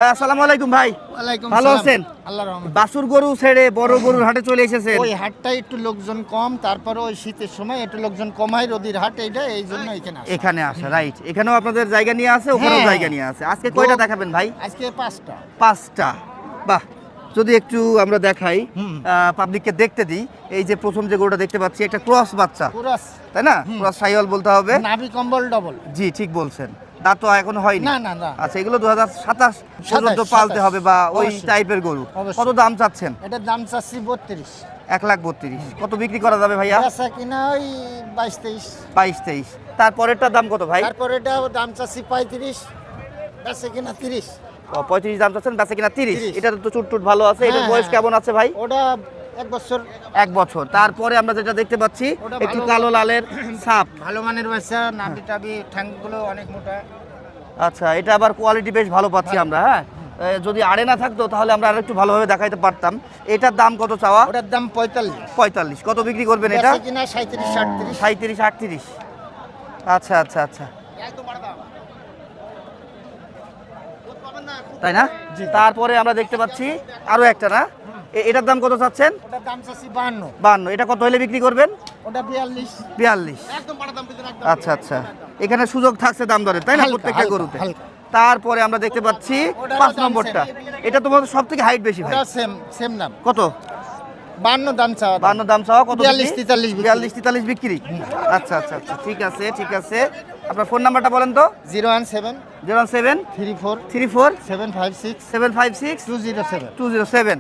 আসসালামু আলাইকুম ভাই। ওয়ালাইকুম ভালো সালাম। আছেন? আল্লাহর রহমতে। বাছুর গরু ছেড়ে বড় গরুর হাটে চলে এসেছেন। ওই হাটটাই একটু লোকজন কম, তারপরে ওই শীতের সময় একটু লোকজন কমায়, রোদির হাট এইটা, এই জন্য এখানে আসা। এখানে আসা রাইট। এখানেও আপনাদের জায়গা নিয়ে আছে, ওখানেও হ্যাঁ। জায়গা নিয়ে আছে। আজকে কয়টা দেখাবেন ভাই? আজকে 5টা। 5টা। বাহ, যদি একটু আমরা দেখাই, হুম। পাবলিককে দেখতে দিই। এই যে প্রথম যে গরুটা দেখতে পাচ্ছি, একটা ক্রস বাচ্চা, পুরাস তাই না? ক্রস সাইওয়াল বলতে হবে। নাভি কম্বল ডবল। জি, ঠিক বলছেন। দাঁত তো এখনো হয়নি। না না না, আচ্ছা, এগুলো 2027 পর্যন্ত 27 পালতে হবে বা ওই অবশ্যই। টাইপের গরু। অবশ্যই। কত দাম চাচ্ছেন? এটার দাম চাচ্ছি 32। 1,32,000। কত বিক্রি করা যাবে ভাইয়া? বেচা কিনা ওই 22-23। 22-23। তারপরেরটার দাম কত ভাই? তারপর এটা দাম চাচ্ছি 35, বেচা কিনা 30। 35 দাম চাচ্ছেন, বেচা কিনা 30। 30। এটা তো চুট ভালো আছে। এটার হ্যাঁ, বয়স হ্যাঁ। কেমন আছে ভাই? ওটা 1 বছর। 1 বছর। তারপরে আমরা যেটা দেখতে পাচ্ছি, ওটা একটু ভালো। কালো লালের ছাপ। ভালো মানের বাচ্চা, নাভি টাভি ঠ্যাংগুলো অনেক মোটা। আচ্ছা, এটা আবার কোয়ালিটি বেশ ভালো পাচ্ছি আমরা। হ্যাঁ, যদি আড়ে না থাকতো তাহলে আমরা আরেকটু ভালোভাবে দেখাইতে পারতাম। এটার দাম কত চাওয়া? ওটার দাম 45। 45। কত বিক্রি করবেন এটা? বেচা কিনা 37-38। 37-38। আচ্ছা আচ্ছা আচ্ছা, তাই না? জি। তারপরে আমরা দেখতে পাচ্ছি আরো একটা, না? এটার দাম কত চাচ্ছেন? ওটার দাম চাচ্ছি 52। 52। এটা কত হলে বিক্রি করবেন? ওটা 42। 42। আচ্ছা আচ্ছা, এখানে সুযোগ থাকছে দাম দরে, তাই না? হালকা, প্রত্যেকটা হালকা, গরুতে। হালকা। তারপরে আমরা দেখতে পাচ্ছি ওটারও 5 দাম নম্বরটা। same। এটা তোমাদের সব থেকে হাইট বেশি ভাই। ওটা সেম সেম দাম। কত? 52 দাম চাওয়া। 52 দাম চাওয়া, কত? 42-43 বিক্রি। 42-43 বিক্রি। আচ্ছা আচ্ছা আচ্ছা, ঠিক আছে ঠিক আছে। আপনার ফোন নাম্বারটা বলেন তো। 017 07 34 34 756 756 207। 207।